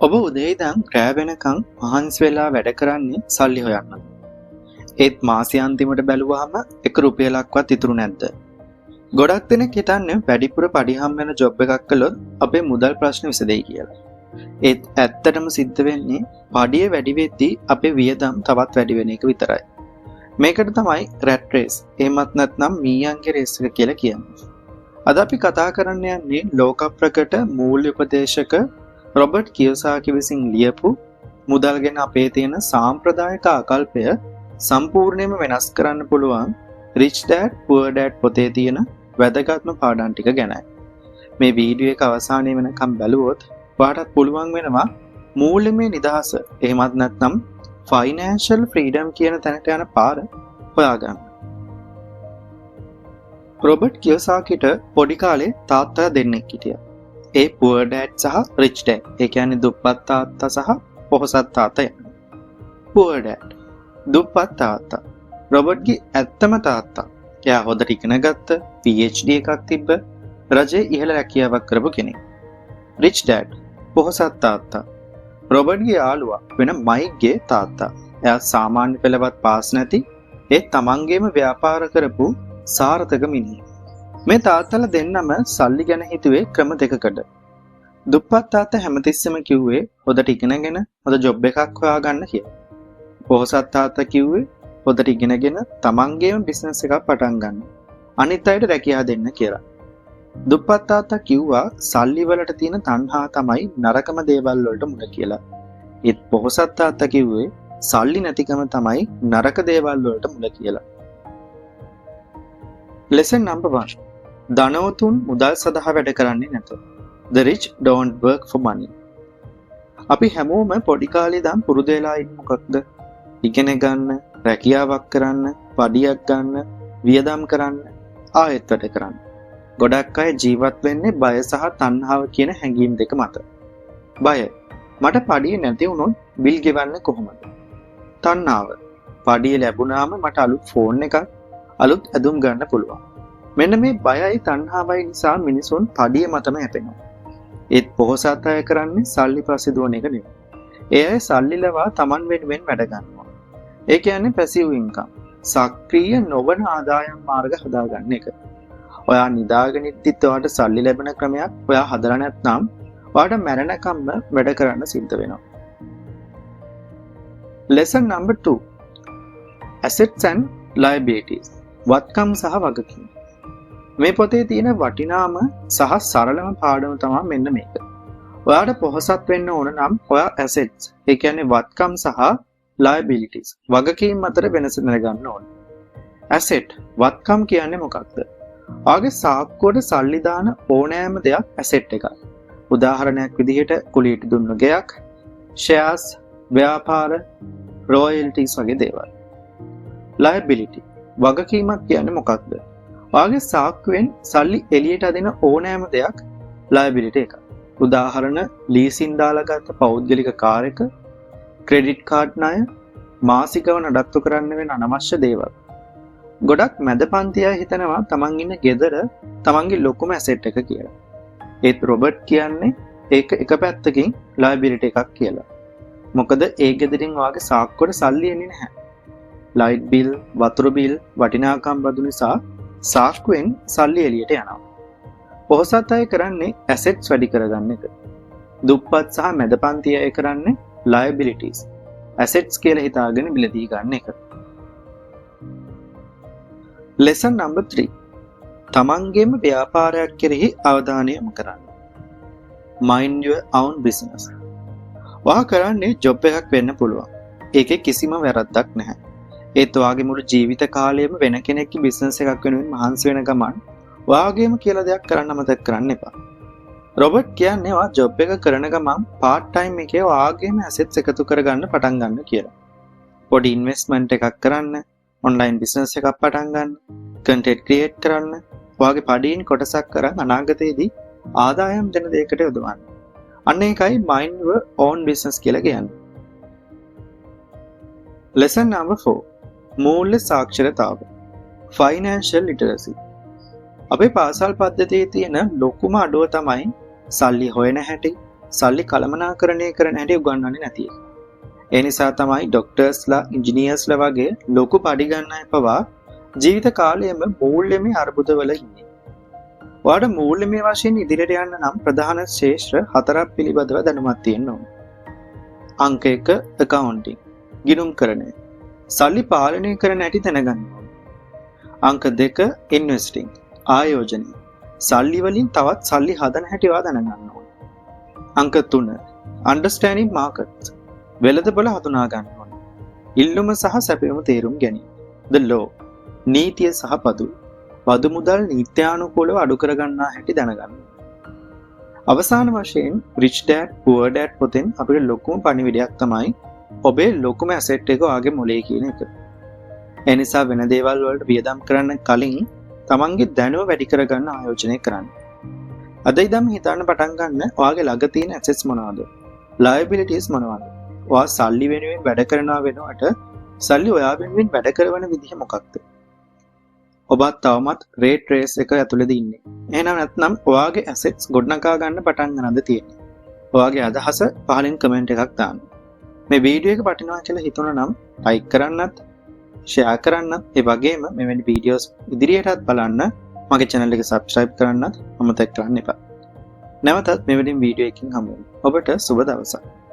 ඔබ උදේ ඉඳන් රෑ වෙනකන් මහන්සි වෙලා වැඩ කරන්නේ සල්ලි හොයන්න. ඒත් මාසය අන්තිමට බැලුවාම 1 රුපියලක්වත් ඉතුරු නැද්ද? ගොඩක් දෙනෙක් හිතන්නේ වැඩිපුර පඩි හම් වෙන ජොබ් එකක් කළොත් අපේ මුදල් ප්‍රශ්න විසදෙයි කියලා. ඒත් ඇත්තටම සිද්ධ වෙන්නේ පඩිය වැඩි වෙද්දී අපේ වියදම් තවත් වැඩි වෙන එක විතරයි. මේකට තමයි රැට් රේස් එහෙමත් නැත්නම් මීයන්ගේ රේස් එක කියලා කියන්නේ. අද අපි කතා කරන්න යන්නේ ලෝක ප්‍රකට මූල්‍ය උපදේශක රොබර්ට් කියෝසාකි විසින් ලියපු මුදල් ගැන අපේ තියෙන සාම්ප්‍රදායික ආකල්පය සම්පූර්ණයෙන්ම වෙනස් කරන්න පුළුවන් රිච් ඩෑඩ් පුවර් ඩෑඩ් පොතේ තියෙන වැදගත්ම පාඩම් ටික ගැනයි. මේ වීඩියෝ එක අවසානයේ වෙනකම් බැලුවොත් ඔයාලට පුළුවන් වෙනවා මූල්‍යමය නිදහස එහෙමත් නැත්නම් ෆයිනෑන්ෂල් ෆ්‍රීඩම් කියන තැනට යන පාර හොයාගන්න. රොබර්ට් කියෝසාකිට පොඩි කාලේ තාත්තා දෙන්නෙක් හිටියා. ඒ පුවර් ඩෑඩ් සහ රිච් ඩෑඩ්. ඒ කියන්නේ දුප්පත් තාත්තා සහ පොහොසත් තාත්තා යන. පුවර් ඩෑඩ් දුප්පත් තාත්තා. රොබර්ට්ගේ ඇත්තම තාත්තා. එයා හොඳට ඉගෙන ගත්ත PhD එකක් තිබ්බ රජයේ ඉහළ රැකියාවක් කරපු කෙනෙක්. රිච් ඩෑඩ් පොහොසත් තාත්තා. රොබර්ට්ගේ යාළුවා වෙන මයික්ගේ තාත්තා. එයා සාමාන්‍ය පෙළවත් පාස් නැති ඒ තමන්ගේම ව්‍යාපාර කරපු සාර්ථක මිනිහෙක්. මේ තාත්තලා දෙන්නම සල්ලි ගැන හිතුවේ ක්‍රම දෙකකට. දුප්පත් තාත්තා හැමතිස්සෙම කිව්වේ හොඳට ඉගෙනගෙන හොඳ ජොබ් එකක් හොයාගන්න කියලා. පොහොසත් තාත්තා කිව්වේ හොඳට ඉගෙනගෙන තමන්ගේම බිස්නස් එකක් පටන් ගන්න. අනිත් අයට රැකියාව දෙන්න කියලා. දුප්පත් තාත්තා කිව්වා සල්ලි වලට තියෙන තණ්හා තමයි නරකම දේවල් වලට මුල කියලා. ඒත් පොහොසත් තාත්තා කිව්වේ සල්ලි නැතිකම තමයි නරක දේවල් වලට මුල කියලා. Lesson number 1. ධනවතුන් මුදල් සඳහා වැඩ කරන්නේ නැත. The rich don't work for money. අපි හැමෝම පොඩි කාලේ ඉඳන් පුරුදු වෙලා ඉන්නේ මොකක්ද? ඉගෙන ගන්න, රැකියාවක් කරන්න, පඩියක් ගන්න, වියදම් කරන්න, ආයෙත් වැඩ කරන්න. ගොඩක් අය ජීවත් වෙන්නේ බය සහ තණ්හාව කියන හැඟීම් දෙක මත. බය. මට පඩිය නැති වුණොත් බිල් ගෙවන්නේ කොහොමද? තණ්හාව. පඩිය ලැබුණාම මට අලුත් ෆෝන් එකක්, අලුත් ඇඳුම් ගන්න පුළුවන්. මෙන්න මේ බයයි තණ්හාවයි නිසා මිනිසුන් පඩිය මතම හැපෙනවා. ඒත් පොහොසත් අය කරන්නේ සල්ලි පස්සේ දුවන එක නෙවෙයි. ඒ අය සල්ලි ලවා Taman වෙනුවෙන් වැඩ ගන්නවා. ඒ කියන්නේ පැසිව් ඉන්කම්. සක්‍රීය නොවන ආදායම් මාර්ග හදාගන්න එක. ඔයා නිදාගෙන ඉද්දිත් ඔයාට සල්ලි ලැබෙන ක්‍රමයක් ඔයා හදලා නැත්නම් ඔයාට මැරෙනකම්ම වැඩ කරන්න සිද්ධ වෙනවා. Lesson number 2. Assets and liabilities. වත්කම් සහ වගකීම්. මේ පොතේ තියෙන වටිනාම සහ සරලම පාඩම තමයි මෙන්න මේක. ඔයාට පොහොසත් වෙන්න ඕන නම් ඔයා assets, ඒ කියන්නේ වත්කම් සහ liabilities, වගකීම් අතර වෙනස දැනගන්න ඕන. asset, වත්කම් කියන්නේ මොකක්ද? ඔයාගේ සාක්කුවට සල්ලි දාන ඕනෑම දෙයක් asset එකක්. උදාහරණයක් විදිහට කුලියට දුන්න ගෙයක්, shares, ව්‍යාපාර, royalties වගේ දේවල්. liability, වගකීමක් කියන්නේ මොකක්ද? ඔයාගේ සාක්කුවෙන් සල්ලි එළියට අදින ඕනෑම දෙයක් liability එකක්. උදාහරණ ලීසින් දාලා ගත්ත පෞද්ගලික කාර් එක, ක්‍රෙඩිට් කාඩ් ණය, මාසිකව නඩත්තු කරන්න වෙන අනවශ්‍ය දේවල්. ගොඩක් මැදපන්ති අය හිතනවා තමන් ඉන්න ගෙදර තමන්ගේ ලොකුම ඇසෙට් එක කියලා. ඒත් රොබර්ට් කියන්නේ ඒක එක පැත්තකින් liability එකක් කියලා. මොකද ඒ ගෙදරින් ඔයාගේ සාක්කුවට සල්ලි එන්නේ නැහැ. ලයිට් බිල්, වතුර බිල්, වටිනාකම් බදු නිසා සාක්කුවෙන් සල්ලි එළියට යනවා. පොහොසත් අය කරන්නේ assets වැඩි කරගන්න එක. දුප්පත් සහ මැදපන්ති අය කරන්නේ liabilities, assets කියලා හිතාගෙන මිලදී ගන්න එක. Lesson number 3. තමන්ගේම ව්‍යාපාරයක් කෙරෙහි අවධානය යොමු කරන්න. Mind your own business. ඔයා කරන්නේ ජොබ් එකක් වෙන්න පුළුවන්. ඒකේ කිසිම වැරද්දක් නැහැ. ඒත් ඔයාගේ මුළු ජීවිත කාලයම වෙන කෙනෙක්ගේ බිස්නස් එකක් වෙනුවෙන් මහන්සි වෙන ගමන් ඔයාගේම කියලා දෙයක් කරන්න අමතක කරන්න එපා. රොබර්ට් කියන්නේ ඔයා ජොබ් එක කරන ගමන් part time එකේ ඔයාගේම assets එකතු කරගන්න පටන් ගන්න කියලා. පොඩි investment එකක් කරන්න, online business එකක් පටන් ගන්න, content create කරන්න, ඔයාගේ පඩියෙන් කොටසක් කරන් අනාගතයේදී ආදායම් දෙන දෙයකට යොදවන්න. අන්න ඒකයි mind your own business කියලා කියන්නේ. Lesson number 4. මූල්‍ය සාක්ෂරතාව. Financial literacy. අපේ පාසල් පද්ධතියේ තියෙන ලොකුම අඩුව තමයි සල්ලි හොයන හැටි, සල්ලි කළමනාකරණය කරන හැටි උගන්වන්නේ නැති එක. ඒ නිසා තමයි ડોක්ටර්ස්ලා ඉංජිනේර්ස්ලා වගේ ලොකු පඩි ගන්න අය පවා ජීවිත කාලයේම මූල්‍යමය අර්බුදවල ඉන්නේ. ඔයාට මූල්‍යමය වශයෙන් ඉදිරියට යන්න නම් ප්‍රධාන ශේෂ්ත්‍ර 4ක් පිළිබඳව දැනුමක් තියෙන්න ඕන. අංක 1 accounting ගිණුම්කරණය. සල්ලි පාලනය කරන හැටි දැනගන්න ඕන. අංක 2 investing ආයෝජනය. සල්ලි වලින් තවත් සල්ලි හදන හැටි ඔයා දැනගන්න ඕන. අංක 3 understanding markets වෙළඳපොළ හඳුනා ගන්න ඕන. ඉල්ලුම සහ සැපයුම තේරුම් ගැනීම. the law නීතිය සහ පදු. පදු මුදල් නීත්‍යානුකූලව අඩු කර ගන්නා හැටි දැනගන්න. අවසාන වශයෙන් rich dad poor dad පොතෙන් අපිට ලොකුම පණිවිඩයක් තමයි ඔබේ ලොකුම ඇසෙට් එක ඔයාගේ මොලේ කියන එක. ඒ නිසා වෙන දේවල් වලට වියදම් කරන්න කලින් තමන්ගේ දැනුම වැඩි කරගන්න ආයෝජනය කරන්න. අද ඉඳන් හිතන්න පටන් ගන්න ඔයාගේ ළඟ තියෙන assets මොනවද? liabilities මොනවද? ඔයා සල්ලි වෙනුවෙන් වැඩ කරනවා වෙනුවට සල්ලි ඔයා වෙනුවෙන් වැඩ කරන විදිහ මොකක්ද? ඔබත් තවමත් රේට් රේස් එක ඇතුළේද ඉන්නේ. එහෙනම් නැත්නම් ඔයාගේ assets ගොඩනගා ගන්න පටන් ගන්නද තියෙන්නේ? ඔයාගේ අදහස පහලින් කමෙන්ට් එකක් දාන්න. මේ වීඩියෝ එක වටිනවා කියලා හිතුණා නම් ලයික් කරන්නත්, ෂෙයා කරන්නත්, ඒ වගේම මෙවැනි වීඩියෝස් ඉදිරියටත් බලන්න මගේ channel එක subscribe කරන්නත් අමතක කරන්න එපා. නැවතත් මෙවැනි වීඩියෝ එකකින් හමු වෙමු. ඔබට සුබ දවසක්.